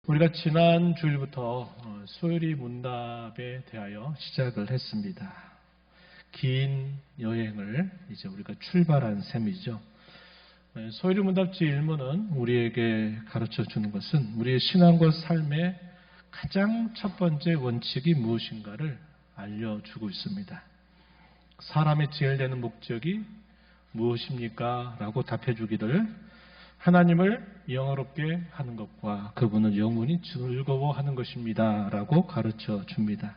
우리가 지난 주일부터 소요리 문답에 대하여 시작을 했습니다. 긴 여행을 이제 우리가 출발한 셈이죠. 소요리 문답지 1문은 우리에게 가르쳐 주는 것은 우리의 신앙과 삶의 가장 첫 번째 원칙이 무엇인가를 알려주고 있습니다. 사람의 지혜되는 목적이 무엇입니까? 라고 답해주기를 하나님을 영화롭게 하는 것과 그분을 영원히 즐거워하는 것입니다. 라고 가르쳐 줍니다.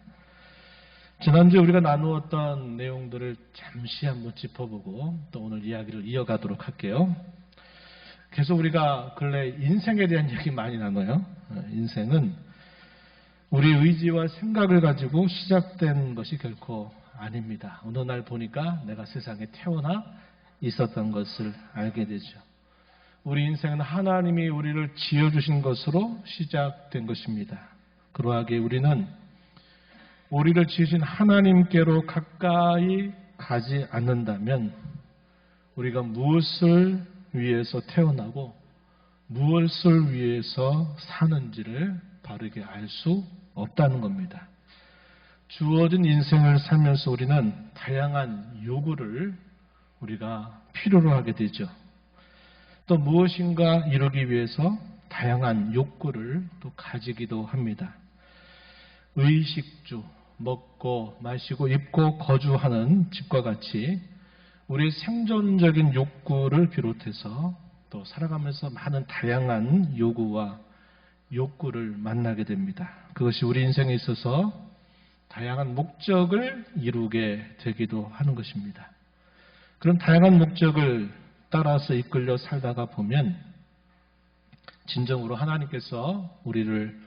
지난주에 우리가 나누었던 내용들을 잠시 한번 짚어보고 또 오늘 이야기를 이어가도록 할게요. 계속 우리가 근래 인생에 대한 얘기 많이 나눠요. 인생은 우리 의지와 생각을 가지고 시작된 것이 결코 아닙니다. 어느 날 보니까 내가 세상에 태어나 있었던 것을 알게 되죠. 우리 인생은 하나님이 우리를 지어주신 것으로 시작된 것입니다. 그러하기에 우리는 우리를 지으신 하나님께로 가까이 가지 않는다면 우리가 무엇을 위해서 태어나고 무엇을 위해서 사는지를 바르게 알 수 없다는 겁니다. 주어진 인생을 살면서 우리는 다양한 요구를 우리가 필요로 하게 되죠. 또 무엇인가 이루기 위해서 다양한 욕구를 또 가지기도 합니다. 의식주, 먹고 마시고 입고 거주하는 집과 같이 우리의 생존적인 욕구를 비롯해서 또 살아가면서 많은 다양한 요구와 욕구를 만나게 됩니다. 그것이 우리 인생에 있어서 다양한 목적을 이루게 되기도 하는 것입니다. 그런 다양한 목적을 따라서 이끌려 살다가 보면 진정으로 하나님께서 우리를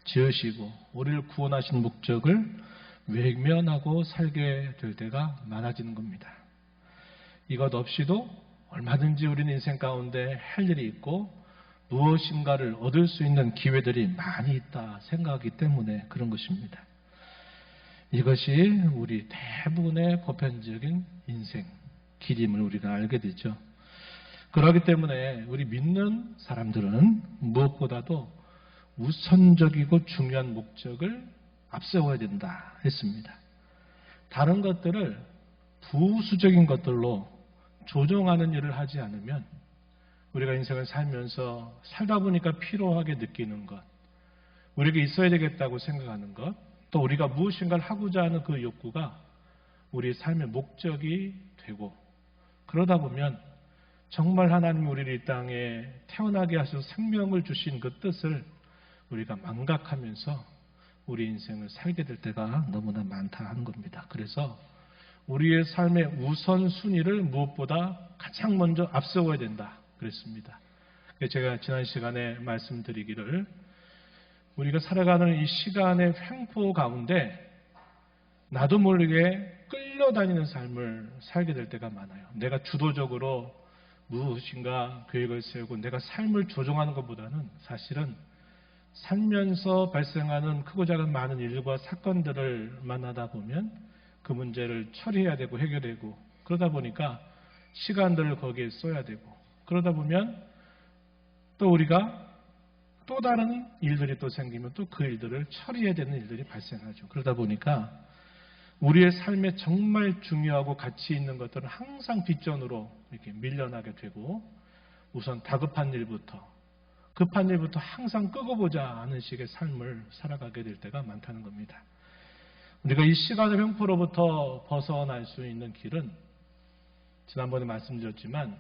지으시고 우리를 구원하신 목적을 외면하고 살게 될 때가 많아지는 겁니다. 이것 없이도 얼마든지 우리는 인생 가운데 할 일이 있고 무엇인가를 얻을 수 있는 기회들이 많이 있다 생각하기 때문에 그런 것입니다. 이것이 우리 대부분의 보편적인 인생 길임을 우리가 알게 되죠. 그렇기 때문에 우리 믿는 사람들은 무엇보다도 우선적이고 중요한 목적을 앞세워야 된다 했습니다. 다른 것들을 부수적인 것들로 조정하는 일을 하지 않으면 우리가 인생을 살면서 살다 보니까 필요하게 느끼는 것, 우리에게 있어야 되겠다고 생각하는 것, 또 우리가 무엇인가를 하고자 하는 그 욕구가 우리의 삶의 목적이 되고 그러다 보면 정말 하나님이 우리를 이 땅에 태어나게 하셔서 생명을 주신 그 뜻을 우리가 망각하면서 우리 인생을 살게 될 때가 너무나 많다 하는 겁니다. 그래서 우리의 삶의 우선순위를 무엇보다 가장 먼저 앞세워야 된다 그랬습니다. 제가 지난 시간에 말씀드리기를 우리가 살아가는 이 시간의 횡포 가운데 나도 모르게 끌려다니는 삶을 살게 될 때가 많아요. 내가 주도적으로 무엇인가 계획을 세우고 내가 삶을 조종하는 것보다는 사실은 살면서 발생하는 크고 작은 많은 일과 사건들을 만나다 보면 그 문제를 처리해야 되고 해결되고 그러다 보니까 시간들을 거기에 써야 되고 그러다 보면 또 우리가 또 다른 일들이 또 생기면 또 그 일들을 처리해야 되는 일들이 발생하죠. 그러다 보니까 우리의 삶에 정말 중요하고 가치 있는 것들은 항상 뒷전으로 이렇게 밀려나게 되고 우선 다급한 일부터 급한 일부터 항상 끄고 보자 하는 식의 삶을 살아가게 될 때가 많다는 겁니다. 우리가 이 시간의 횡포로부터 벗어날 수 있는 길은 지난번에 말씀드렸지만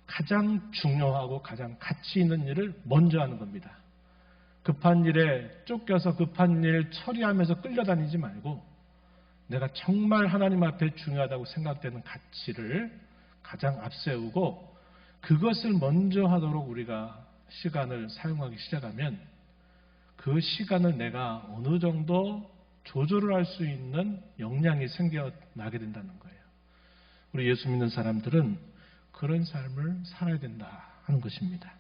가장 중요하고 가장 가치 있는 일을 먼저 하는 겁니다. 급한 일에 쫓겨서 급한 일 처리하면서 끌려다니지 말고 내가 정말 하나님 앞에 중요하다고 생각되는 가치를 가장 앞세우고 그것을 먼저 하도록 우리가 시간을 사용하기 시작하면 그 시간을 내가 어느 정도 조절을 할 수 있는 역량이 생겨나게 된다는 거예요. 우리 예수 믿는 사람들은 그런 삶을 살아야 된다 하는 것입니다.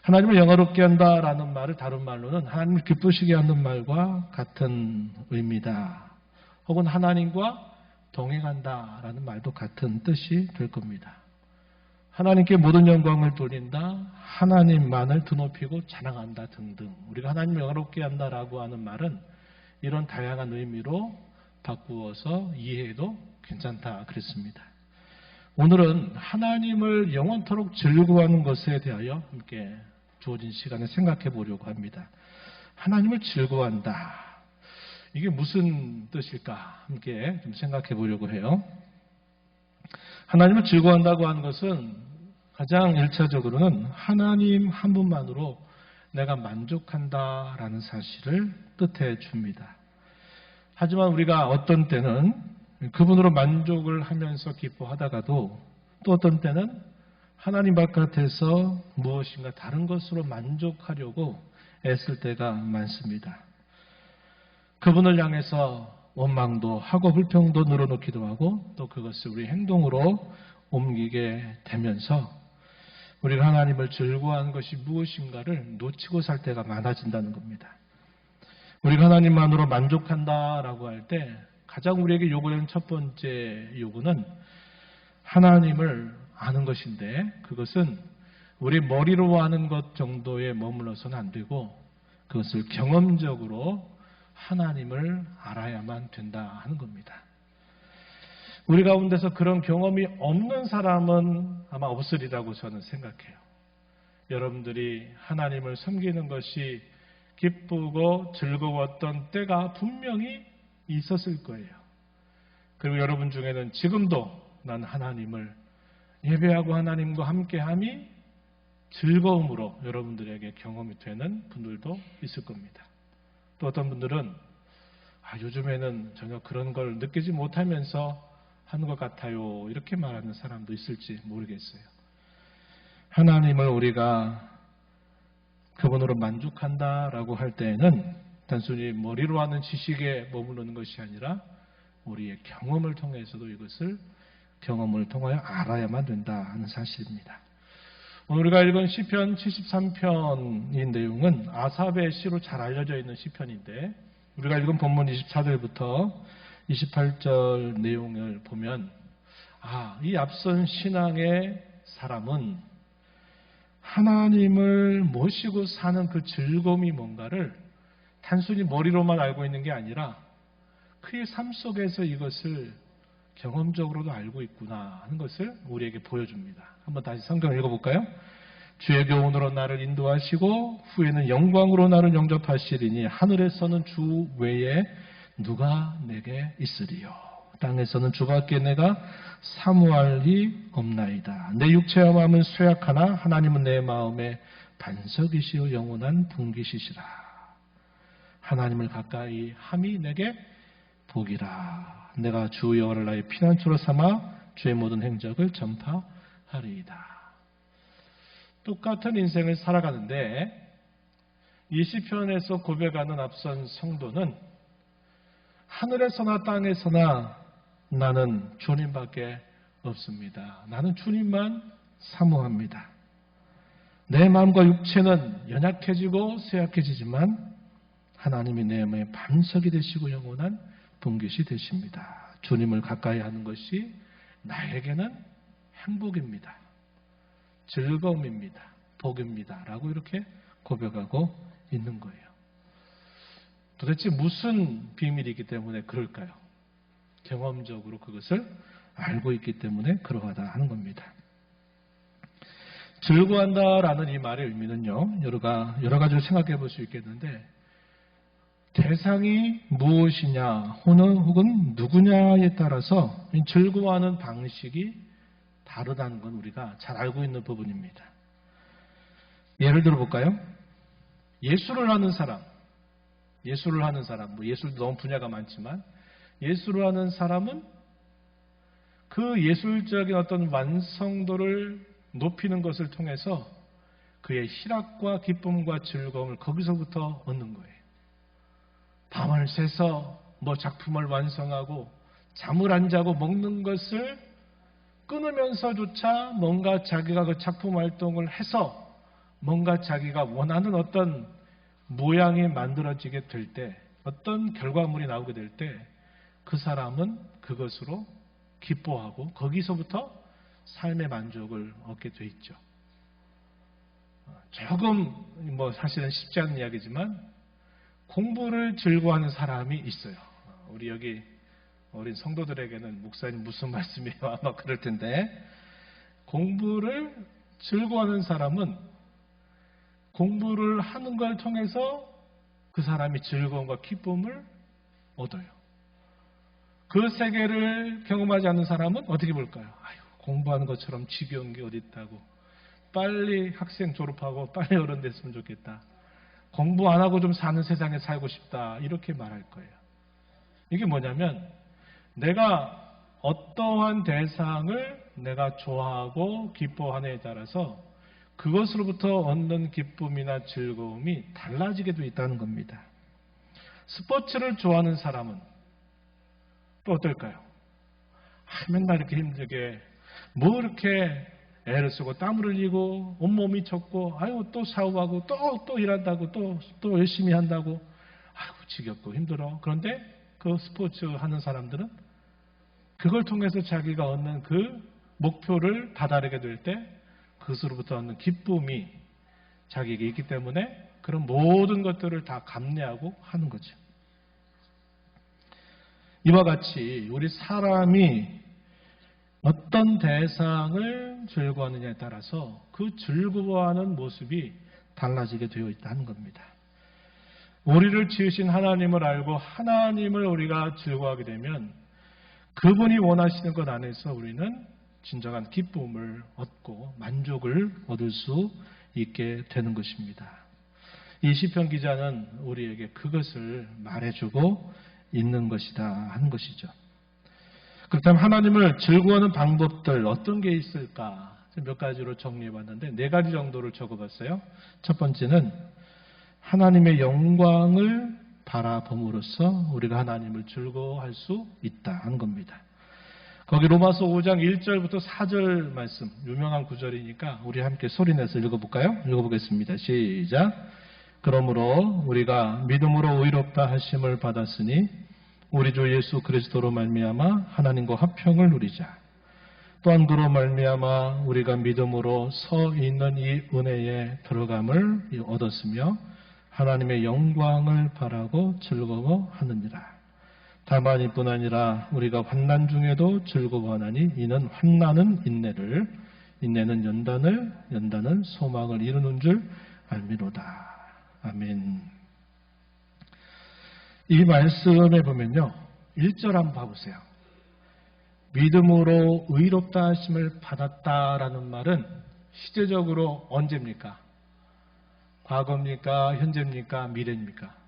하나님을 영화롭게 한다라는 말을 다른 말로는 하나님을 기쁘시게 하는 말과 같은 의미다. 혹은 하나님과 동행한다라는 말도 같은 뜻이 될 겁니다. 하나님께 모든 영광을 돌린다, 하나님만을 드높이고 자랑한다 등등. 우리가 하나님을 영화롭게 한다라고 하는 말은 이런 다양한 의미로 바꾸어서 이해해도 괜찮다 그랬습니다. 오늘은 하나님을 영원토록 즐거워하는 것에 대하여 함께 주어진 시간에 생각해 보려고 합니다. 하나님을 즐거워한다. 이게 무슨 뜻일까? 함께 좀 생각해 보려고 해요. 하나님을 즐거워한다고 하는 것은 가장 1차적으로는 하나님 한 분만으로 내가 만족한다라는 사실을 뜻해 줍니다. 하지만 우리가 어떤 때는 그분으로 만족을 하면서 기뻐하다가도 또 어떤 때는 하나님 바깥에서 무엇인가 다른 것으로 만족하려고 애쓸 때가 많습니다. 그분을 향해서 원망도 하고 불평도 늘어놓기도 하고 또 그것을 우리 행동으로 옮기게 되면서 우리가 하나님을 즐거워하는 것이 무엇인가를 놓치고 살 때가 많아진다는 겁니다. 우리가 하나님만으로 만족한다라고 할 때 가장 우리에게 요구하는 첫 번째 요구는 하나님을 아는 것인데 그것은 우리 머리로 아는 것 정도에 머물러서는 안 되고 그것을 경험적으로 하나님을 알아야만 된다 하는 겁니다. 우리 가운데서 그런 경험이 없는 사람은 아마 없으리라고 저는 생각해요. 여러분들이 하나님을 섬기는 것이 기쁘고 즐거웠던 때가 분명히 있었을 거예요. 그리고 여러분 중에는 지금도 난 하나님을 예배하고 하나님과 함께함이 즐거움으로 여러분들에게 경험이 되는 분들도 있을 겁니다. 또 어떤 분들은 요즘에는 전혀 그런 걸 느끼지 못하면서 하는 것 같아요. 이렇게 말하는 사람도 있을지 모르겠어요. 하나님을 우리가 그분으로 만족한다라고 할 때에는 단순히 머리로 하는 지식에 머무르는 것이 아니라 우리의 경험을 통해서도 이것을 경험을 통하여 알아야만 된다 하는 사실입니다. 오늘 우리가 읽은 시편 73편의 내용은 아삽의 시로 잘 알려져 있는 시편인데 우리가 읽은 본문 24절부터 28절 내용을 보면 이 앞선 신앙의 사람은 하나님을 모시고 사는 그 즐거움이 뭔가를 단순히 머리로만 알고 있는 게 아니라 그의 삶 속에서 이것을 경험적으로도 알고 있구나 하는 것을 우리에게 보여줍니다. 한번 다시 성경을 읽어볼까요? 주의 교훈으로 나를 인도하시고 후에는 영광으로 나를 영접하시리니 하늘에서는 주 외에 누가 내게 있으리요. 땅에서는 주밖에 내가 사모할 리 없나이다. 내 육체와 마음은 쇠약하나 하나님은 내 마음의 반석이시요 영원한 분기시시라. 하나님을 가까이 함이 내게 복이라. 내가 주 여호와를 나의 피난처로 삼아 주의 모든 행적을 전파하리이다. 똑같은 인생을 살아가는데 이 시편에서 고백하는 앞선 성도는 하늘에서나 땅에서나 나는 주님밖에 없습니다. 나는 주님만 사모합니다. 내 마음과 육체는 연약해지고 쇠약해지지만 하나님이 내 마음의 반석이 되시고 영원한 분깃이 되십니다. 주님을 가까이 하는 것이 나에게는 행복입니다. 즐거움입니다. 복입니다. 라고 이렇게 고백하고 있는 거예요. 도대체 무슨 비밀이기 때문에 그럴까요? 경험적으로 그것을 알고 있기 때문에 그러하다 하는 겁니다. 즐거워한다라는 이 말의 의미는요, 여러 가지로 생각해 볼 수 있겠는데, 대상이 무엇이냐, 혹은 누구냐에 따라서 즐거워하는 방식이 다르다는 건 우리가 잘 알고 있는 부분입니다. 예를 들어 볼까요? 예술을 하는 사람, 예술도 너무 분야가 많지만, 예술을 하는 사람은 그 예술적인 어떤 완성도를 높이는 것을 통해서 그의 희락과 기쁨과 즐거움을 거기서부터 얻는 거예요. 밤을 새서 작품을 완성하고 잠을 안 자고 먹는 것을 끊으면서조차 뭔가 자기가 그 작품 활동을 해서 뭔가 자기가 원하는 어떤 모양이 만들어지게 될 때, 어떤 결과물이 나오게 될 때 그 사람은 그것으로 기뻐하고 거기서부터 삶의 만족을 얻게 돼 있죠. 조금 사실은 쉽지 않은 이야기지만 공부를 즐거워하는 사람이 있어요. 우리 여기 어린 성도들에게는 목사님 무슨 말씀이에요? 아마 그럴 텐데, 공부를 즐거워하는 사람은 공부를 하는 걸 통해서 그 사람이 즐거움과 기쁨을 얻어요. 그 세계를 경험하지 않는 사람은 어떻게 볼까요? 아유, 공부하는 것처럼 지겨운 게 어디 있다고. 빨리 학생 졸업하고 빨리 어른 됐으면 좋겠다. 공부 안 하고 좀 사는 세상에 살고 싶다. 이렇게 말할 거예요. 이게 뭐냐면 내가 어떠한 대상을 내가 좋아하고 기뻐하느냐에 따라서 그것으로부터 얻는 기쁨이나 즐거움이 달라지게 돼 있다는 겁니다. 스포츠를 좋아하는 사람은 또 어떨까요? 맨날 이렇게 힘들게 뭐 이렇게 애를 쓰고 땀을 흘리고 온몸이 젖고 아유 또 샤워하고 또 일한다고 또 열심히 한다고 아이고 지겹고 힘들어. 그런데 그 스포츠 하는 사람들은 그걸 통해서 자기가 얻는 그 목표를 다다르게 될 때 그것으로부터 얻는 기쁨이 자기에게 있기 때문에 그런 모든 것들을 다 감내하고 하는 거죠. 이와 같이 우리 사람이 어떤 대상을 즐거워하느냐에 따라서 그 즐거워하는 모습이 달라지게 되어 있다는 겁니다. 우리를 지으신 하나님을 알고 하나님을 우리가 즐거워하게 되면 그분이 원하시는 것 안에서 우리는 진정한 기쁨을 얻고 만족을 얻을 수 있게 되는 것입니다. 이 시편 기자는 우리에게 그것을 말해주고 있는 것이다 하는 것이죠. 그렇다면 하나님을 즐거워하는 방법들 어떤 게 있을까? 몇 가지로 정리해봤는데 4가지 정도를 적어봤어요. 첫 번째는 하나님의 영광을 바라봄으로써 우리가 하나님을 즐거워할 수 있다 하는 겁니다. 거기 로마서 5장 1절부터 4절 말씀, 유명한 구절이니까 우리 함께 소리내서 읽어볼까요? 읽어보겠습니다. 시작. 그러므로 우리가 믿음으로 의롭다 하심을 받았으니 우리 주 예수 그리스도로 말미암아 하나님과 화평을 누리자. 또한 그로 말미암아 우리가 믿음으로 서 있는 이 은혜에 들어감을 얻었으며 하나님의 영광을 바라고 즐거워하느니라. 다만 이뿐 아니라 우리가 환난 중에도 즐거워하나니 이는 환난은 인내를, 인내는 연단을, 연단은 소망을 이루는 줄 알미로다. 아멘. 이 말씀에 보면요, 1절 한번 봐보세요. 믿음으로 의롭다 하심을 받았다라는 말은 시제적으로 언제입니까? 과거입니까? 현재입니까? 미래입니까?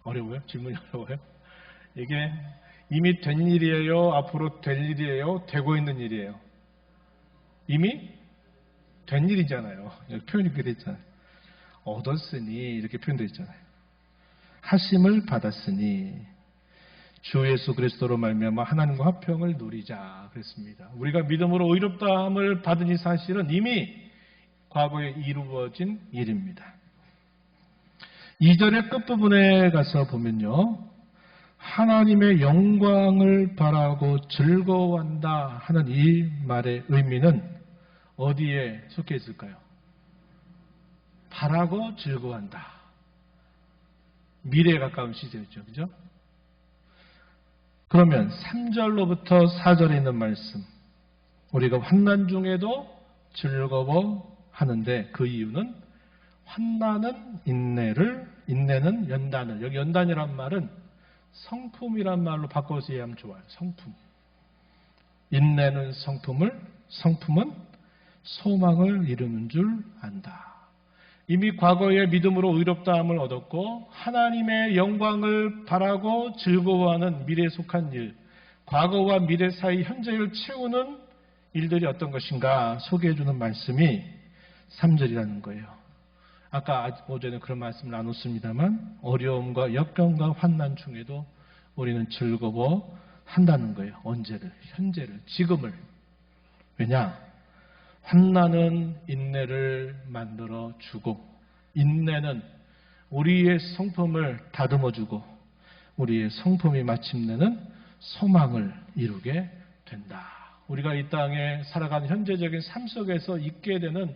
어려워요? 질문이 어려워요? 이게 이미 된 일이에요? 앞으로 될 일이에요? 되고 있는 일이에요? 이미 된 일이잖아요. 여기 표현이 그렇게 되어 있잖아요. 얻었으니 이렇게 표현되어 있잖아요. 하심을 받았으니 주 예수 그리스도로 말미암아 하나님과 화평을 누리자 그랬습니다. 우리가 믿음으로 의롭다함을 받은 이 사실은 이미 과거에 이루어진 일입니다. 2절의 끝부분에 가서 보면요, 하나님의 영광을 바라고 즐거워한다 하는 이 말의 의미는 어디에 속해 있을까요? 바라고 즐거워한다. 미래에 가까운 시제였죠. 그죠? 그러면 3절로부터 4절에 있는 말씀, 우리가 환난 중에도 즐거워하는데 그 이유는 환난은 인내를, 인내는 연단을. 여기 연단이란 말은 성품이란 말로 바꿔서 이해하면 좋아요. 성품. 인내는 성품을, 성품은 소망을 이루는 줄 안다. 이미 과거에 믿음으로 의롭다함을 얻었고 하나님의 영광을 바라고 즐거워하는 미래에 속한 일, 과거와 미래 사이 현재를 채우는 일들이 어떤 것인가 소개해주는 말씀이 3절이라는 거예요. 아까 오전에 그런 말씀을 나눴습니다만 어려움과 역경과 환난 중에도 우리는 즐거워한다는 거예요. 언제를, 현재를, 지금을. 왜냐? 환난은 인내를 만들어 주고 인내는 우리의 성품을 다듬어 주고 우리의 성품이 마침내는 소망을 이루게 된다. 우리가 이 땅에 살아가는 현재적인 삶 속에서 있게 되는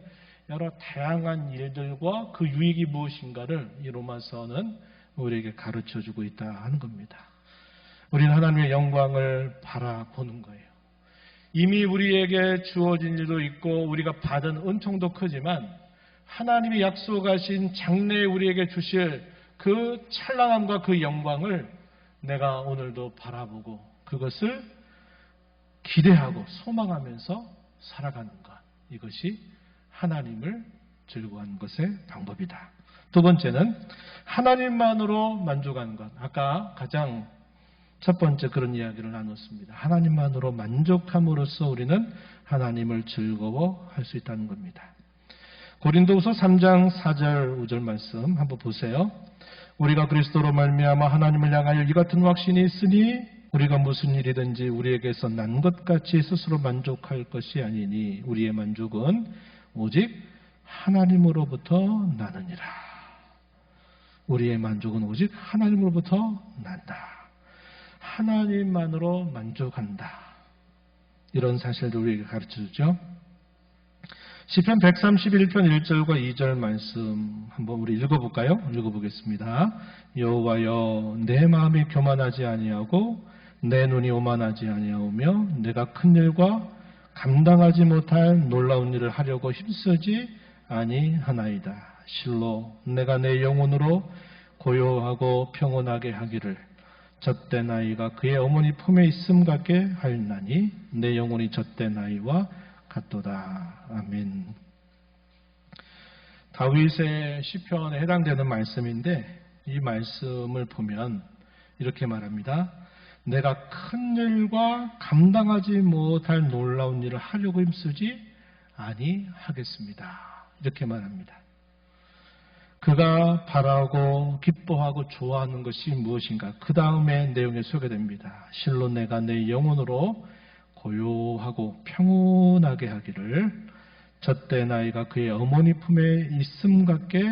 여러 다양한 일들과 그 유익이 무엇인가를 이 로마서는 우리에게 가르쳐주고 있다 하는 겁니다. 우리는 하나님의 영광을 바라보는 거예요. 이미 우리에게 주어진 일도 있고 우리가 받은 은총도 크지만 하나님이 약속하신 장래에 우리에게 주실 그 찬란함과 그 영광을 내가 오늘도 바라보고 그것을 기대하고 소망하면서 살아가는 것. 이것이 하나님을 즐거워하는 것의 방법이다. 두 번째는 하나님만으로 만족하는 것. 아까 가장 첫 번째 그런 이야기를 나눴습니다. 하나님만으로 만족함으로써 우리는 하나님을 즐거워할 수 있다는 겁니다. 고린도후서 3장 4절 5절 말씀 한번 보세요. 우리가 그리스도로 말미암아 하나님을 향하여 이 같은 확신이 있으니 우리가 무슨 일이든지 우리에게서 난 것 같이 스스로 만족할 것이 아니니 우리의 만족은 오직 하나님으로부터 나느니라. 우리의 만족은 오직 하나님으로부터 난다. 하나님만으로 만족한다. 이런 사실도 우리에게 가르쳐주죠. 시편 131편 1절과 2절 말씀 한번 우리 읽어볼까요? 읽어보겠습니다. 여호와여 내 마음이 교만하지 아니하고 내 눈이 오만하지 아니하오며 내가 큰 일과 감당하지 못할 놀라운 일을 하려고 힘쓰지 아니하나이다. 실로 내가 내 영혼으로 고요하고 평온하게 하기를 젖된 아이가 그의 어머니 품에 있음 같게 하였나니 내 영혼이 젖된 아이와 같도다. 아멘. 다윗의 시편에 해당되는 말씀인데 이 말씀을 보면 이렇게 말합니다. 내가 큰 일과 감당하지 못할 놀라운 일을 하려고 힘쓰지 아니하겠습니다. 이렇게 말합니다. 그가 바라고 기뻐하고 좋아하는 것이 무엇인가? 그 다음에 내용에 소개됩니다. 실로 내가 내 영혼으로 고요하고 평온하게 하기를 젖된 아이가 그의 어머니 품에 있음 같게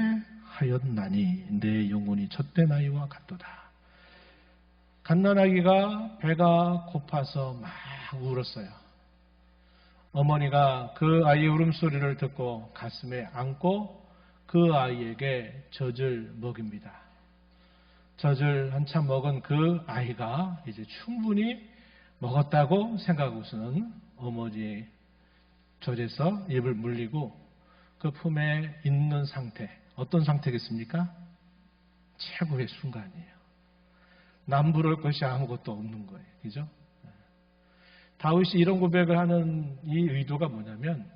하였나니 내 영혼이 젖된 아이와 같도다. 갓난아기가 배가 고파서 막 울었어요. 어머니가 그 아이의 울음소리를 듣고 가슴에 안고 그 아이에게 젖을 먹입니다. 젖을 한참 먹은 그 아이가 이제 충분히 먹었다고 생각하고서는 어머니의 젖에서 입을 물리고 그 품에 있는 상태, 어떤 상태겠습니까? 최고의 순간이에요. 남부러울 것이 아무것도 없는 거예요. 그죠? 다윗이 이런 고백을 하는 이 의도가 뭐냐면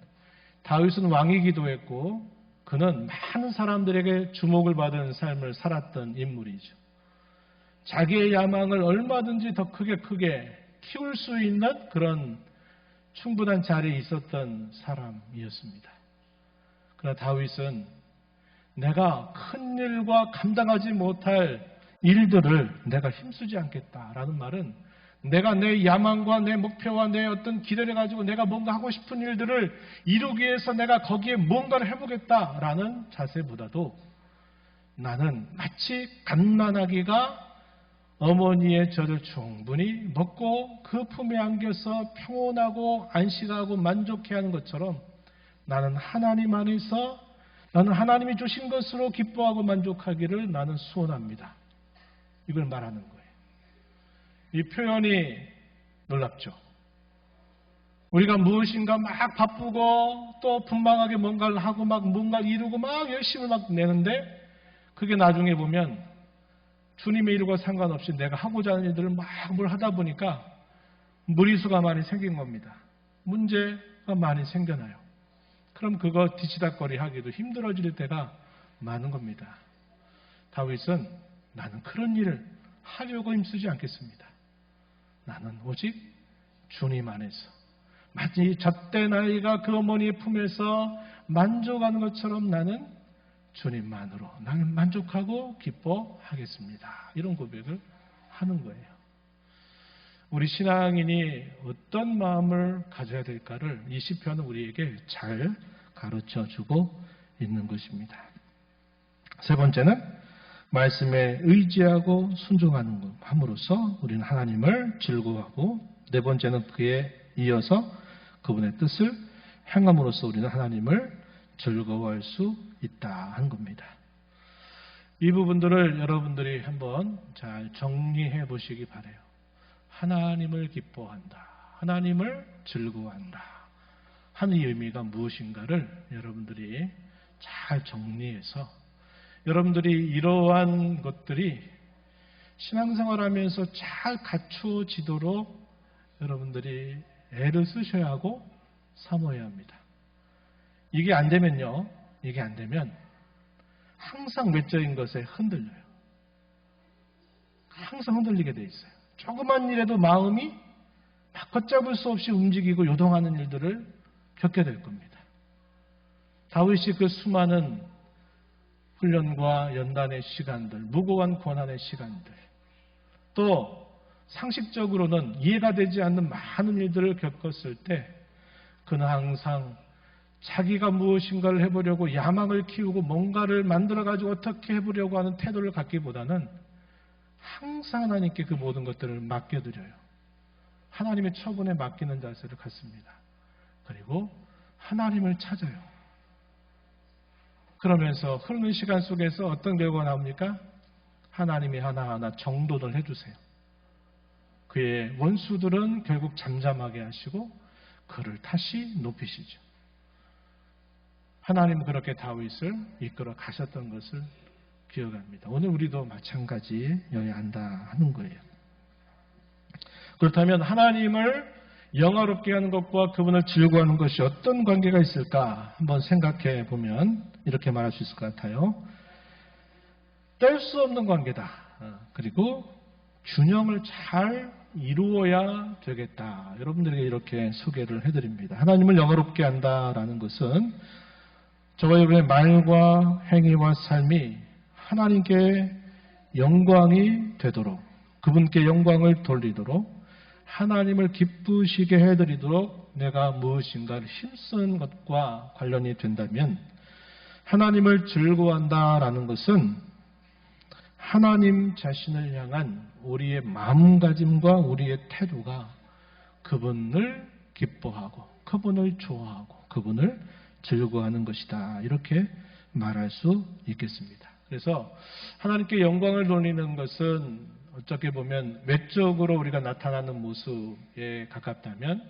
다윗은 왕이기도 했고 그는 많은 사람들에게 주목을 받은 삶을 살았던 인물이죠. 자기의 야망을 얼마든지 더 크게 키울 수 있는 그런 충분한 자리에 있었던 사람이었습니다. 그러나 다윗은 내가 큰 일과 감당하지 못할 일들을 내가 힘쓰지 않겠다라는 말은 내가 내 야망과 내 목표와 내 어떤 기대를 가지고 내가 뭔가 하고 싶은 일들을 이루기 위해서 내가 거기에 뭔가를 해보겠다라는 자세보다도 나는 마치 갓난아기가 어머니의 젖을 충분히 먹고 그 품에 안겨서 평온하고 안식하고 만족해하는 것처럼 나는 하나님 안에서 나는 하나님이 주신 것으로 기뻐하고 만족하기를 나는 소원합니다. 이걸 말하는 거예요. 이 표현이 놀랍죠. 우리가 무엇인가 막 바쁘고 또 분방하게 뭔가를 하고 막 뭔가를 이루고 막 열심을 막 내는데 그게 나중에 보면 주님의 일과 상관없이 내가 하고자 하는 일들을 막 뭘 하다 보니까 무리수가 많이 생긴 겁니다. 문제가 많이 생겨나요. 그럼 그거 뒤치다거리 하기도 힘들어질 때가 많은 겁니다. 다윗은 나는 그런 일을 하려고 힘쓰지 않겠습니다. 나는 오직 주님 안에서 마치 젖된 아이가 그 어머니의 품에서 만족하는 것처럼 나는 주님만으로 나는 만족하고 기뻐하겠습니다. 이런 고백을 하는 거예요. 우리 신앙인이 어떤 마음을 가져야 될까를 이 시편은 우리에게 잘 가르쳐주고 있는 것입니다. 세 번째는 말씀에 의지하고 순종하는 것 함으로써 우리는 하나님을 즐거워하고 네 번째는 그에 이어서 그분의 뜻을 행함으로써 우리는 하나님을 즐거워할 수 있다 하는 겁니다. 이 부분들을 여러분들이 한번 잘 정리해 보시기 바라요. 하나님을 기뻐한다, 하나님을 즐거워한다 하는 이 의미가 무엇인가를 여러분들이 잘 정리해서 여러분들이 이러한 것들이 신앙생활하면서 잘 갖추어지도록 여러분들이 애를 쓰셔야 하고 사모해야 합니다. 이게 안 되면요, 이게 안 되면 항상 외적인 것에 흔들려요. 항상 흔들리게 돼 있어요. 조그만 일에도 마음이 바꿔잡을 수 없이 움직이고 요동하는 일들을 겪게 될 겁니다. 다윗이 그 수많은 훈련과 연단의 시간들, 무고한 고난의 시간들, 또 상식적으로는 이해가 되지 않는 많은 일들을 겪었을 때 그는 항상 자기가 무엇인가를 해보려고 야망을 키우고 뭔가를 만들어가지고 어떻게 해보려고 하는 태도를 갖기보다는 항상 하나님께 그 모든 것들을 맡겨드려요. 하나님의 처분에 맡기는 자세를 갖습니다. 그리고 하나님을 찾아요. 그러면서 흐르는 시간 속에서 어떤 결과가 나옵니까? 하나님이 하나하나 정돈을 해주세요. 그의 원수들은 결국 잠잠하게 하시고 그를 다시 높이시죠. 하나님은 그렇게 다윗을 이끌어 가셨던 것을 기억합니다. 오늘 우리도 마찬가지여야 한다 하는 거예요. 그렇다면 하나님을 영화롭게 하는 것과 그분을 즐거워하는 것이 어떤 관계가 있을까 한번 생각해 보면 이렇게 말할 수 있을 것 같아요. 뗄 수 없는 관계다. 그리고 균형을 잘 이루어야 되겠다. 여러분들에게 이렇게 소개를 해드립니다. 하나님을 영화롭게 한다라는 것은 저와 여러분의 말과 행위와 삶이 하나님께 영광이 되도록, 그분께 영광을 돌리도록, 하나님을 기쁘시게 해드리도록 내가 무엇인가를 힘쓰는 것과 관련이 된다면 하나님을 즐거워한다라는 것은 하나님 자신을 향한 우리의 마음가짐과 우리의 태도가 그분을 기뻐하고 그분을 좋아하고 그분을 즐거워하는 것이다. 이렇게 말할 수 있겠습니다. 그래서 하나님께 영광을 돌리는 것은 어떻게 보면 외적으로 우리가 나타나는 모습에 가깝다면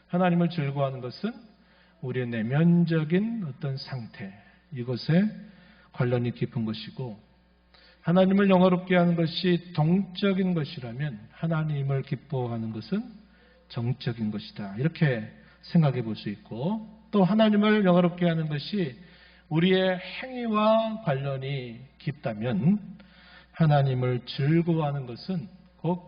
하나님을 즐거워하는 것은 우리의 내면적인 어떤 상태, 이것에 관련이 깊은 것이고 하나님을 영화롭게 하는 것이 동적인 것이라면 하나님을 기뻐하는 것은 정적인 것이다. 이렇게 생각해 볼 수 있고 또 하나님을 영화롭게 하는 것이 우리의 행위와 관련이 깊다면 하나님을 즐거워하는 것은 곧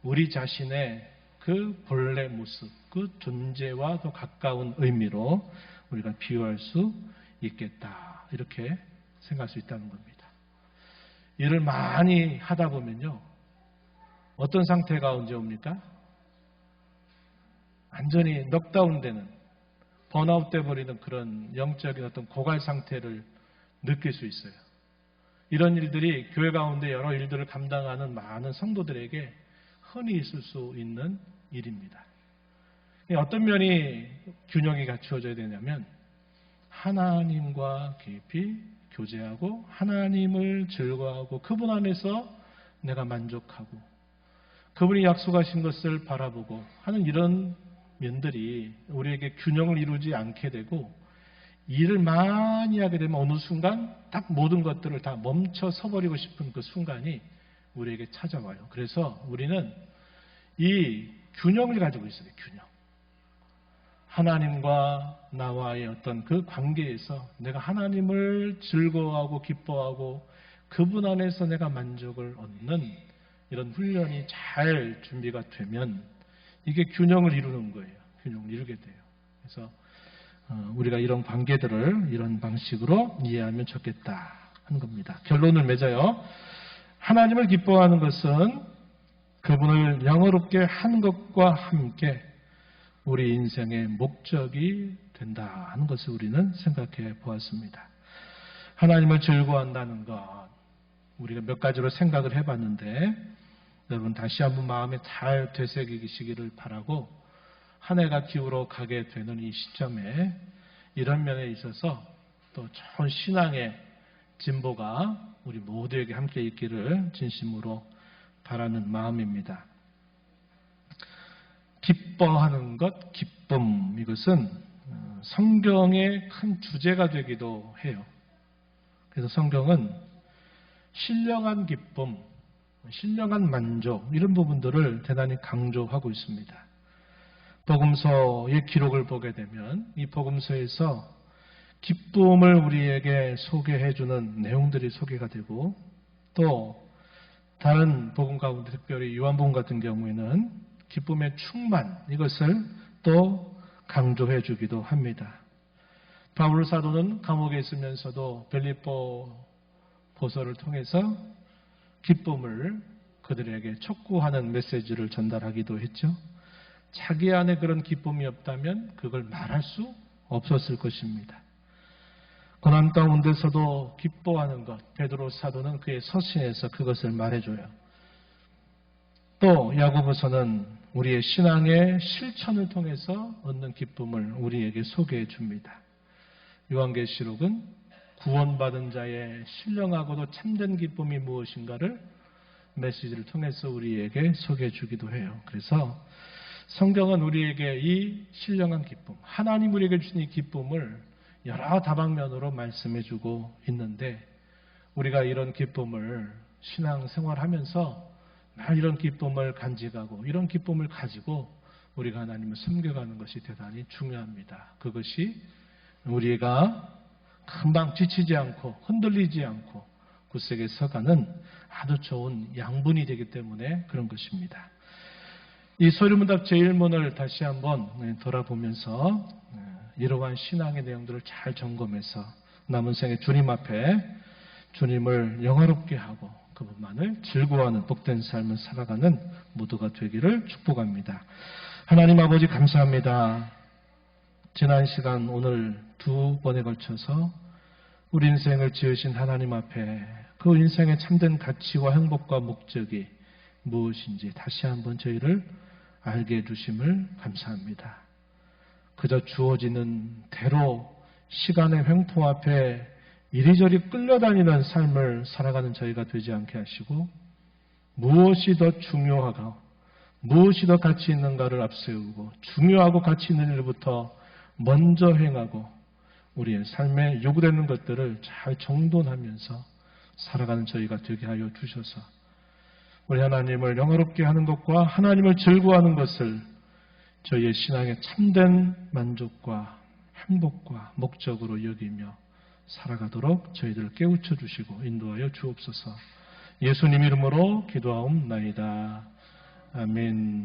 우리 자신의 그 본래 모습, 그 존재와 더 가까운 의미로 우리가 비유할 수 있겠다. 이렇게 생각할 수 있다는 겁니다. 일을 많이 하다 보면요. 어떤 상태가 언제 옵니까? 완전히 넉다운되는, 번아웃 돼버리는 그런 영적인 어떤 고갈 상태를 느낄 수 있어요. 이런 일들이 교회 가운데 여러 일들을 감당하는 많은 성도들에게 흔히 있을 수 있는 일입니다. 어떤 면이 균형이 갖추어져야 되냐면 하나님과 깊이 교제하고 하나님을 즐거워하고 그분 안에서 내가 만족하고 그분이 약속하신 것을 바라보고 하는 이런 면들이 우리에게 균형을 이루지 않게 되고 일을 많이 하게 되면 어느 순간 딱 모든 것들을 다 멈춰 서버리고 싶은 그 순간이 우리에게 찾아와요. 그래서 우리는 이 균형을 가지고 있어요. 균형. 하나님과 나와의 어떤 그 관계에서 내가 하나님을 즐거워하고 기뻐하고 그분 안에서 내가 만족을 얻는 이런 훈련이 잘 준비가 되면 이게 균형을 이루는 거예요. 균형을 이루게 돼요. 그래서 우리가 이런 관계들을 이런 방식으로 이해하면 좋겠다 하는 겁니다. 결론을 맺어요. 하나님을 기뻐하는 것은 그분을 영화롭게 한 것과 함께 우리 인생의 목적이 된다 하는 것을 우리는 생각해 보았습니다. 하나님을 즐거워한다는 것, 우리가 몇 가지로 생각을 해봤는데 여러분 다시 한번 마음에 잘 되새기시기를 바라고 한 해가 기울어 가게 되는 이 시점에 이런 면에 있어서 또 좋은 신앙의 진보가 우리 모두에게 함께 있기를 진심으로 바라는 마음입니다. 기뻐하는 것, 기쁨, 이것은 성경의 큰 주제가 되기도 해요. 그래서 성경은 신령한 기쁨, 신령한 만족 이런 부분들을 대단히 강조하고 있습니다. 복음서의 기록을 보게 되면 이 복음서에서 기쁨을 우리에게 소개해주는 내용들이 소개가 되고 또 다른 복음 가운데 특별히 요한복음 같은 경우에는 기쁨의 충만 이것을 또 강조해 주기도 합니다. 바울 사도는 감옥에 있으면서도 빌립보 보서를 통해서 기쁨을 그들에게 촉구하는 메시지를 전달하기도 했죠. 자기 안에 그런 기쁨이 없다면 그걸 말할 수 없었을 것입니다. 고난 가운데서도 기뻐하는 것, 베드로 사도는 그의 서신에서 그것을 말해줘요. 또 야고보서는 우리의 신앙의 실천을 통해서 얻는 기쁨을 우리에게 소개해 줍니다. 요한계시록은 구원받은 자의 신령하고도 참된 기쁨이 무엇인가를 메시지를 통해서 우리에게 소개해 주기도 해요. 그래서 성경은 우리에게 이 신령한 기쁨, 하나님 우리에게 주신 이 기쁨을 여러 다방면으로 말씀해 주고 있는데 우리가 이런 기쁨을 신앙생활하면서 늘 이런 기쁨을 간직하고 이런 기쁨을 가지고 우리가 하나님을 섬겨가는 것이 대단히 중요합니다. 그것이 우리가 금방 지치지 않고 흔들리지 않고 굳세게 서가는 아주 좋은 양분이 되기 때문에 그런 것입니다. 이 소리문답 제1문을 다시 한번 돌아보면서 이러한 신앙의 내용들을 잘 점검해서 남은 생에 주님 앞에 주님을 영화롭게 하고 그분만을 즐거워하는 복된 삶을 살아가는 모두가 되기를 축복합니다. 하나님 아버지 감사합니다. 지난 시간 오늘 두 번에 걸쳐서 우리 인생을 지으신 하나님 앞에 그 인생의 참된 가치와 행복과 목적이 무엇인지 다시 한번 저희를 알게 해주심을 감사합니다. 그저 주어지는 대로 시간의 횡포 앞에 이리저리 끌려다니는 삶을 살아가는 저희가 되지 않게 하시고 무엇이 더 중요하고 무엇이 더 가치 있는가를 앞세우고 중요하고 가치 있는 일부터 먼저 행하고 우리의 삶에 요구되는 것들을 잘 정돈하면서 살아가는 저희가 되게 하여 주셔서 우리 하나님을 영화롭게 하는 것과 하나님을 즐거워하는 것을 저희의 신앙의 참된 만족과 행복과 목적으로 여기며 살아가도록 저희들을 깨우쳐 주시고 인도하여 주옵소서. 예수님 이름으로 기도하옵나이다. 아멘.